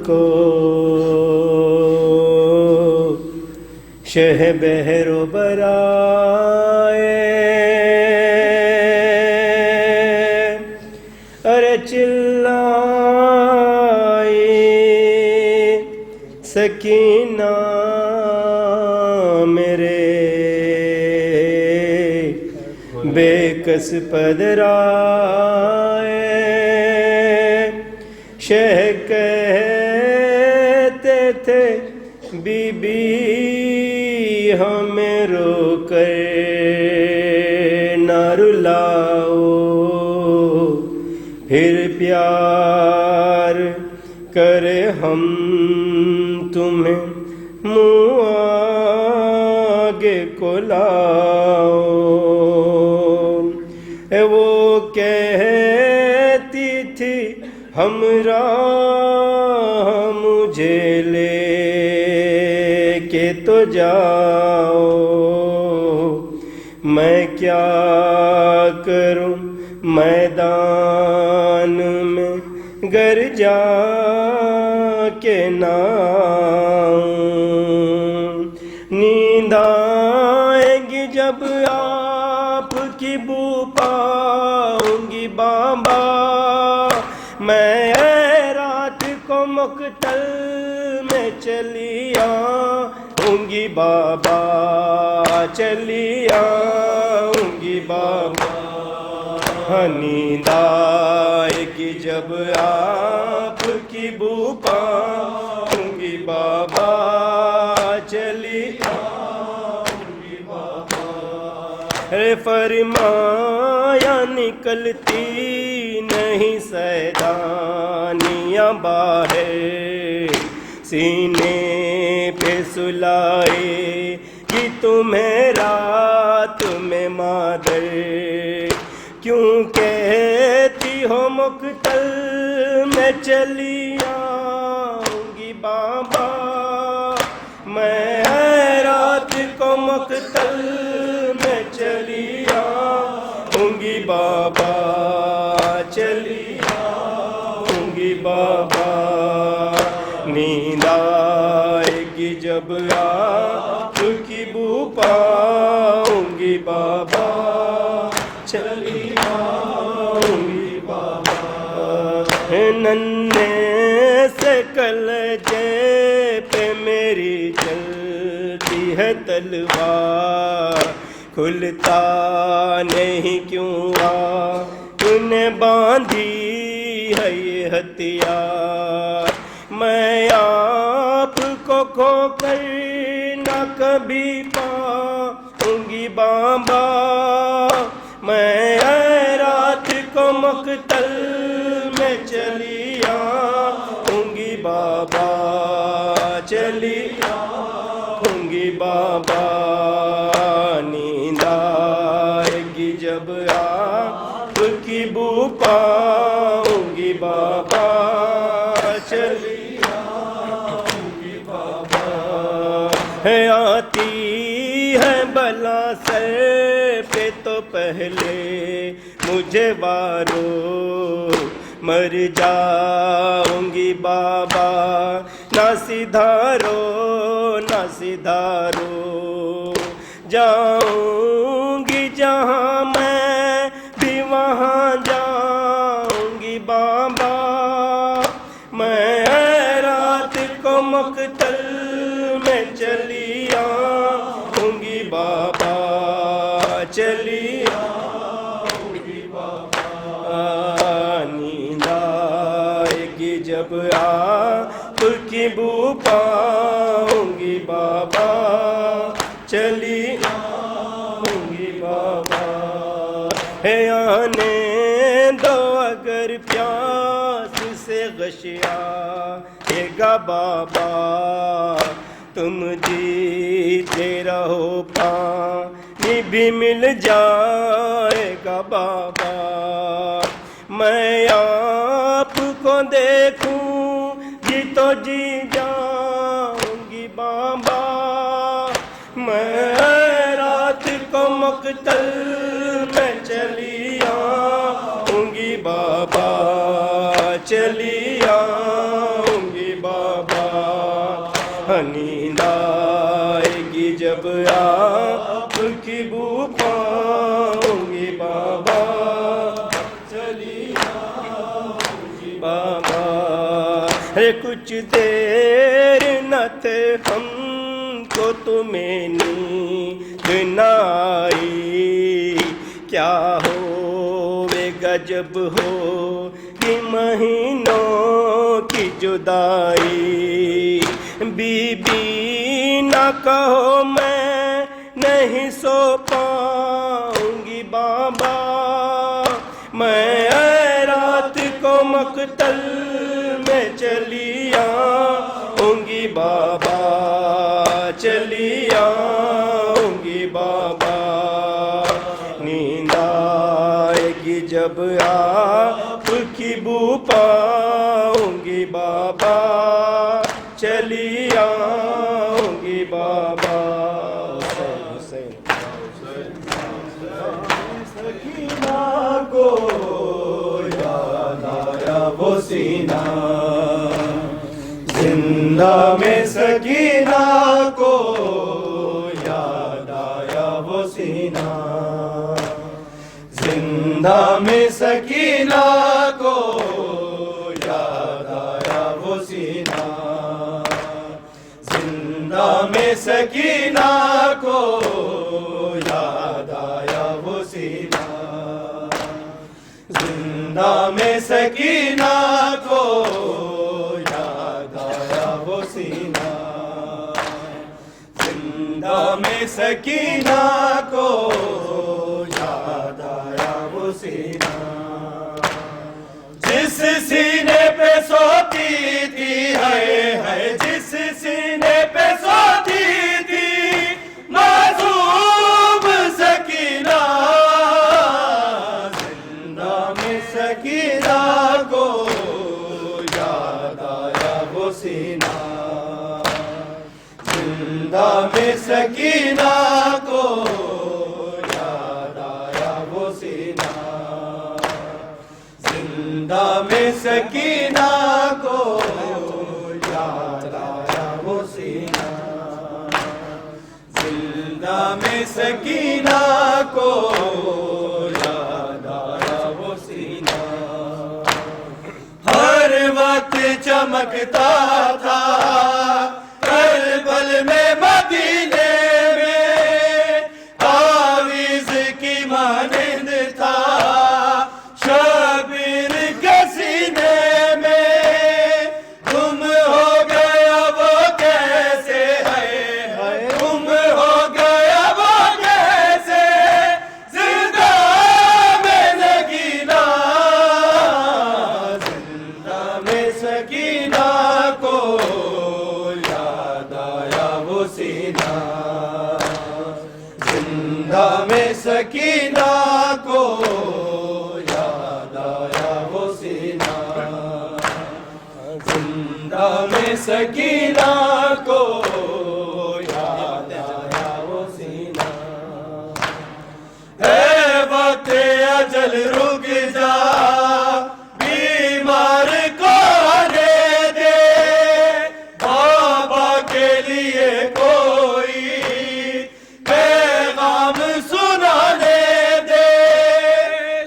को शह बहरो बराए। अरे चिल्लाई सकीना मेरे बेकस पदराए। शह कहते थे बीबी हमें रोकर न रुलाओ, फिर प्यार करे हम तुम्हें मुँह आगे को लाओ। वो कहती थी हमरा मुझे ले के तो जाओ, मैं क्या करूं मैदान में घर जा के नाऊं। नींद आएगी जब आपकी बू पाऊंगी बाबा, मैं रात को मुक्तल में चली आऊंगी बाबा, चली आऊंगी बाबा। नींद आएगी जब आपकी बू पाऊंगी बाबा, चली आऊंगी बाबा। अरे फरमाया निकलती नहीं सैदानियाँ बाहर, सीने पे सुलाए कि तुम्हें रात में मादर। क्यों कहती हो मुक्तल में चली आऊंगी बाबा, मैं रात को मुक्तल में चली आऊंगी बाबा, चली आऊंगी बाबा। नींद आएगी जब आपकी बू पाऊंगी बाबा, चली आऊंगी बाबा। नन्हे से कलजे पे मेरी चलती है तलवार, खुलता नहीं क्यों तूने बांधी है ये हथियार। मैं आपको खोकर न कभी पाऊंगी बाबा, मैं रात को मकतल में चली आऊंगी बाबा, चली आऊंगी बाबा। नींद आएगी जब आपकी बू पाऊंगी बाबा, चली आऊंगी बाबा। है आती है बला सर पे तो पहले मुझे वारो, मर जाऊंगी बाबा ना सिधारो, ना सिधारो। जाऊंगी जहाँ मैं भी वहाँ जाऊंगी बाबा, मैं रात को मकतल में चली आऊंगी बाबा, चली आऊंगी बाबा। नींद आएगी जब आपकी बू पाऊंगी बाबा, चली आऊंगी बाबा। है आने दो अगर प्यास से गशियाएगा बाबा, तुम जीते रहो पानी भी मिल जाएगा बाबा। मैं आपको देखूंगी तो जी जाऊंगी बाबा, मैं रात को मकतल में चली आऊंगी बाबा, चली आऊंगी बाबा। बाबा। रे कुछ देर न थे हमको तुम्हें नींद न आई, क्या हो वे गजब हो कि महीनों की जुदाई। बीबी न कहो मैं नहीं सो पाऊंगी बाबा, मैं रात को मकतल में चली आऊंगी बाबा, चली आऊंगी बाबा। नींद आएगी जब आपकी बू पाऊंगी बाबा, चली आऊंगी बाबा। सकीना को याद आया वो सीना, जिंदा में सकीना को याद आया वो सीना, जिंदा में सकीना को याद आया वो सीना, जिंदा में सकीना को याद आया वो सीना, जिंदा में सकीना को याद आया वो सीना, जिंदा में सकीना को याद आया वो सीना। जिस सीने पे सोती थी है जिस सीने पे सोती थी मासूम सकीना, जिंदा में सकीना को याद आया वो सीना, जिंदा में सकीना को याद आया वो सीना, जिंदा में सकीना को याद आया वो सीना, जिंदा में सकीना को याद आया वो सीना। हर वक्त चमकता था करबल में मदीने में, तावीज़ की मानिंद था शबीर के सीने में। तुम हो गया वो कैसे है तुम हो गया वो कैसे, जिंदा में सकीना, जिंदा में सकीना को याद आया वो सीना, जिंदा में सकीना को याद आया वो सीना, जिंदा में सकीना को याद आया वो सीना। है वक्त अजल रुक जा बीमार को आने दे, बाबा के लिए कोई पैगाम सुनाने दे।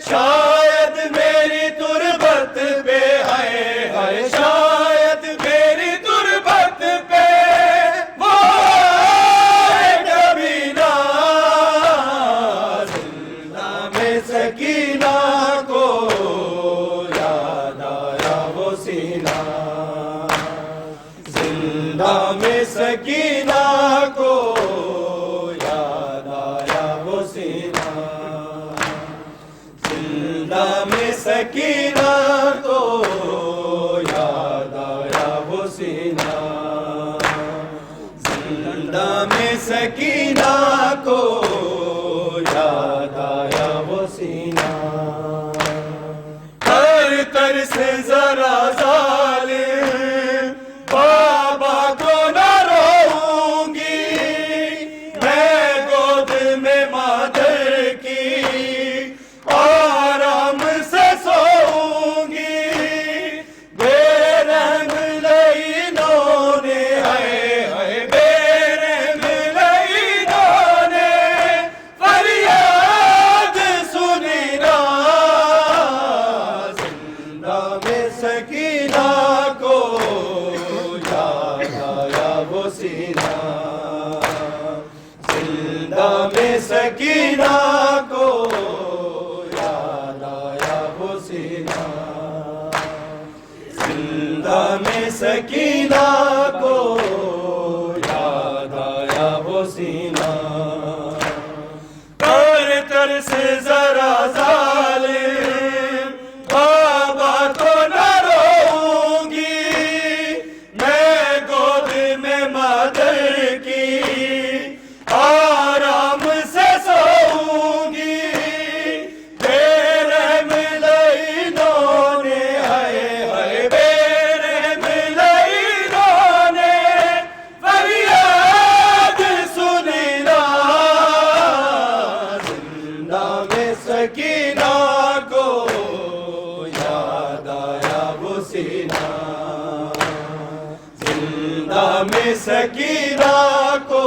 शायद मेरी तुरबत पे है शायद मेरी तुरबत पे वो नबीना, जिंदा में सकीना को याद आया वो सीना, जिंदा में सकीना को याद आया वो सीना, जिंदा में सकीना को याद आया वो सीना, जिंदा में सकीना को याद आया वो सीना। कर कर से जरा जालिम बाबा को न रोऊंगी, मैं गोद में मादर की आराम से सोऊंगी। बेरहम लईनों ने है बेरहम लईनों सकीना को याद आया वो सीना, जिंदा में सकीना को याद आया वो सीना। कर तरस जरा जालिम बाबा तो न रोऊंगी, मैं गोद में मदर की आराम से सोऊंगी। बेरहम लईनों ने हाय हाय, बेरहम लईनों ने फरियाद सुनी ना, जिंदा में सकीना को याद आया वो सीना, जिंदा में सकीना को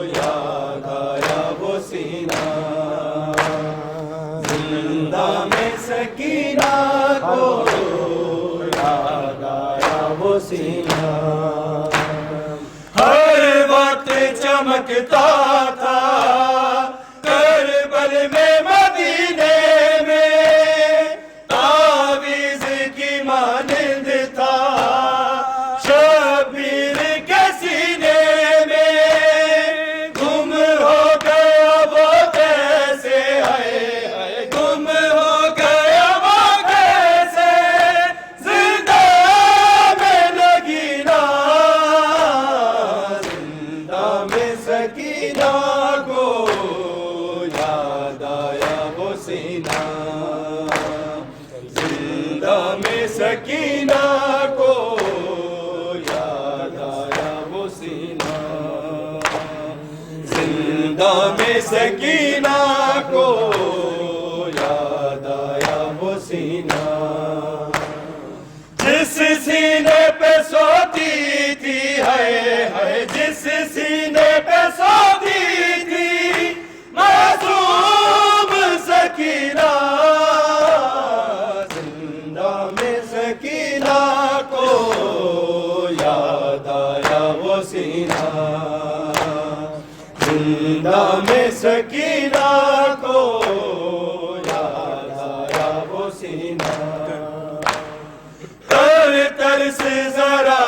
याद आया वो सीना, जिंदा में सकीना को याद आया वो सीना। हर वक्त चमकता था करबल में मदीने में, तावीज़ की मानिंद था शबीर के सीने में। गुम हो गया वो कैसे हाय हाय, गुम हो गया वो कैसे, जिंदा में लगीना, जिंदा में सकीना को याद आया वो सीना, जिंदा में सकीना को याद आया वो सीना, जिंदा में सकीना को याद आया वो सीना। जिस सीने पे सोती थी हाय हाय, जिस सीने पे सोती थी मासूम सकीना, जिंदा में सकीना को याद आया वो सीना, जिंदा में सकीना को याद आया वो सीना। तर तर से जरा